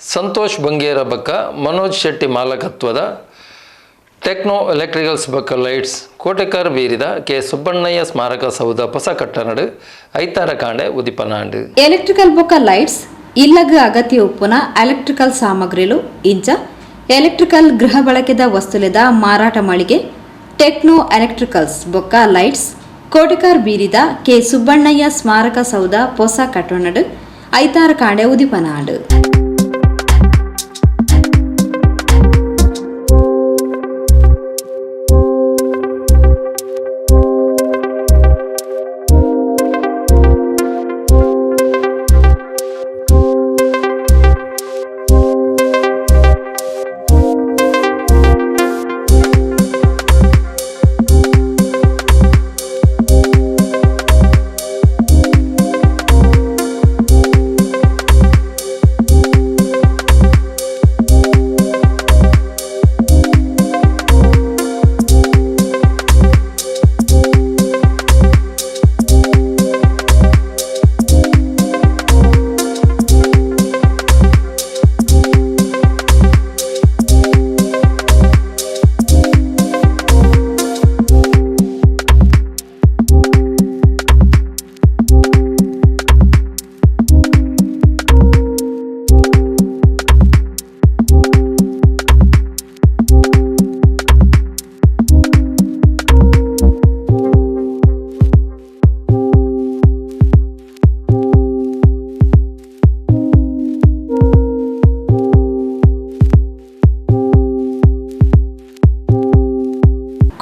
ಸಂತೋಷ್ ಬಂಗೇರ ಬಕ್ಕ Manoj Shetty ಮಾಲಕತ್ವದ techno electricals ಬಕ್ಕ lights Kotekar ಬೀರಿದ ಕೆ ಸುಬ್ಬಣ್ಣಯ್ಯ ಸ್ಮಾರಕ ಸೌಧ ಹೊಸ ಕಟ್ಟಡ ಐತಾರ ಕಾಂಡೆ ಉದಿಪನಾಂಡು ಎಲೆಕ್ಟ್ರಿಕಲ್ ಬೊಕ್ಕ ಲೈಟ್ಸ್ ಇಲ್ಲಗ ಅಗತ್ಯ ಉಪ್ಪುನ ಎಲೆಕ್ಟ್ರಿಕಲ್ ಸಾಮಗ್ರಿಲು ಇಂಚ ಎಲೆಕ್ಟ್ರಿಕಲ್ ಗೃಹ ಬಳಕೆದ ವಸ್ತುಲೆದ ಮಾರಾಟ ಮಳಿಗೆ ಟೆಕ್ನೋ ಎಲೆಕ್ಟ್ರಿಕಲ್ಸ್ ಬೊಕ್ಕ ಲೈಟ್ಸ್ ಕೋಟೆಕಾರ್ ಬೀರಿದ ಕೆ ಸುಬ್ಬಣ್ಣಯ್ಯ ಸ್ಮಾರಕ ಸೌಧ ಹೊಸ ಕಟ್ಟಡ ಐತಾರ ಕಾಂಡೆ ಉದಿಪನಾಂಡು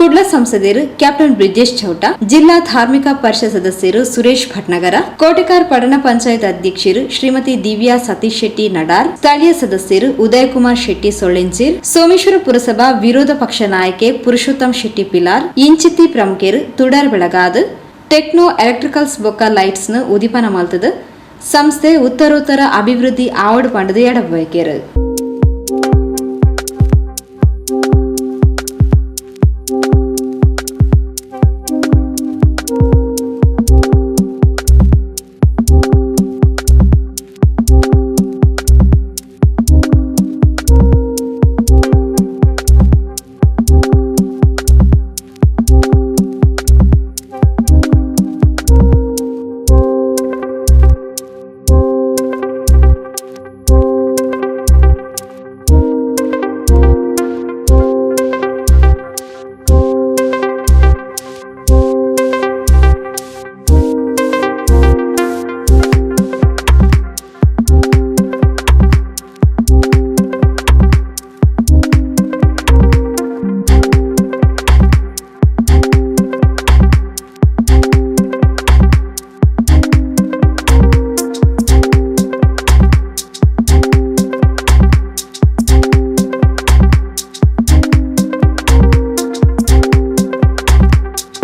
ಕುಡ್ಲ ಸಂಸದರು ಕ್ಯಾಪ್ಟನ್ ಬ್ರಿಜೇಶ್ ಚೌಟ, ಜಿಲ್ಲಾ ಧಾರ್ಮಿಕ ಪರಿಷತ್ ಸದಸ್ಯರು ಸುರೇಶ್ ಭಟ್ನಗರ, ಕೋಟೆಕಾರ್ ಪಟ್ಟಣ ಪಂಚಾಯತ್ ಅಧ್ಯಕ್ಷರು ಶ್ರೀಮತಿ ದಿವ್ಯಾ ಸತೀಶ್ ಶೆಟ್ಟಿ ನಡಾರ್, ಸ್ಥಳೀಯ ಸದಸ್ಯರು ಉದಯಕುಮಾರ್ ಶೆಟ್ಟಿ ಸೊಳ್ಳೆಂಚೀರ್, ಸೋಮೇಶ್ವರ ಪುರಸಭಾ ವಿರೋಧ ಪಕ್ಷ ನಾಯಕ ಪುರುಷೋತ್ತಮ್ ಶೆಟ್ಟಿ ಪಿಲಾರ್, ಇಂಚಿತ್ತಿ ಪ್ರಮುಖರು ತುಡರ್ ಬೆಳಗಾದ ಟೆಕ್ನೋ ಎಲೆಕ್ಟ್ರಿಕಲ್ಸ್ ಬೊಕ್ಕ ಲೈಟ್ಸ್ ನ ಉದಿಪನ ಮಲ್ತದ ಸಂಸ್ಥೆ ಉತ್ತರೋತ್ತರ ಅಭಿವೃದ್ಧಿ ಆವಡ್ ಪಂಡದ ಎಡಬಯಕೆರು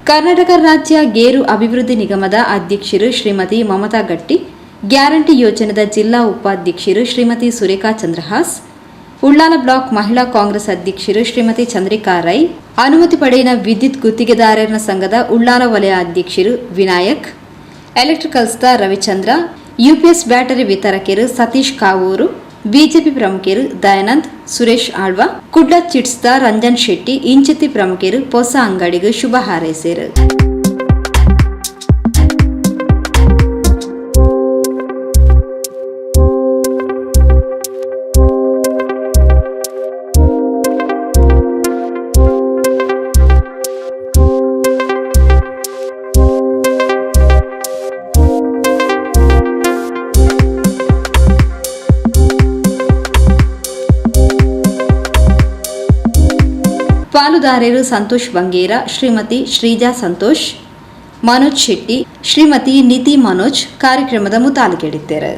ಕರ್ನಾಟಕ ರಾಜ್ಯ ಗೇರು ಅಭಿವೃದ್ಧಿ ನಿಗಮದ ಅಧ್ಯಕ್ಷರು ಶ್ರೀಮತಿ ಮಮತಾ ಗಟ್ಟಿ, ಗ್ಯಾರಂಟಿ ಯೋಜನೆದ ಜಿಲ್ಲಾ ಉಪಾಧ್ಯಕ್ಷರು ಶ್ರೀಮತಿ ಸುರೇಖಾ ಚಂದ್ರಹಾಸ್, ಉಳ್ಳಾಲ ಬ್ಲಾಕ್ ಮಹಿಳಾ ಕಾಂಗ್ರೆಸ್ ಅಧ್ಯಕ್ಷರು ಶ್ರೀಮತಿ ಚಂದ್ರಿಕಾ ರೈ, ಅನುಮತಿ ಪಡೆಯಿನ ವಿದ್ಯುತ್ ಗುತ್ತಿಗೆದಾರರ ಸಂಘದ ಉಳ್ಳಾಲ ವಲಯ ಅಧ್ಯಕ್ಷರು ವಿನಾಯಕ್, ಎಲೆಕ್ಟ್ರಿಕಲ್ಸ್ದ ರವಿಚಂದ್ರ, ಯುಪಿಎಸ್ ಬ್ಯಾಟರಿ ವಿತರಕರು ಸತೀಶ್ ಕಾವೂರು, ಬಿಜೆಪಿ ಪ್ರಮುಖರು ದಯಾನಂದ್, ಸುರೇಶ್ ಆಳ್ವ, ಕುಡ್ಲ ಚಿಟ್ಸ್ದ ರಂಜನ್ ಶೆಟ್ಟಿ, ಇಂಚಿತ್ತಿ ಪ್ರಮುಖರು ಹೊಸ ಅಂಗಡಿಗೆ ಶುಭ ಹಾರೈಸಿದರು. ಪಾಲುದಾರರು ಸಂತೋಷ್ ಬಂಗೇರ, ಶ್ರೀಮತಿ ಶ್ರೀಜಾ ಸಂತೋಷ್, ಮನೋಜ್ ಶೆಟ್ಟಿ, ಶ್ರೀಮತಿ ನಿತಿ ಮನೋಜ್ ಕಾರ್ಯಕ್ರಮದ ಮುತಾಲಿಕೆಡಿದ್ದಾರೆ.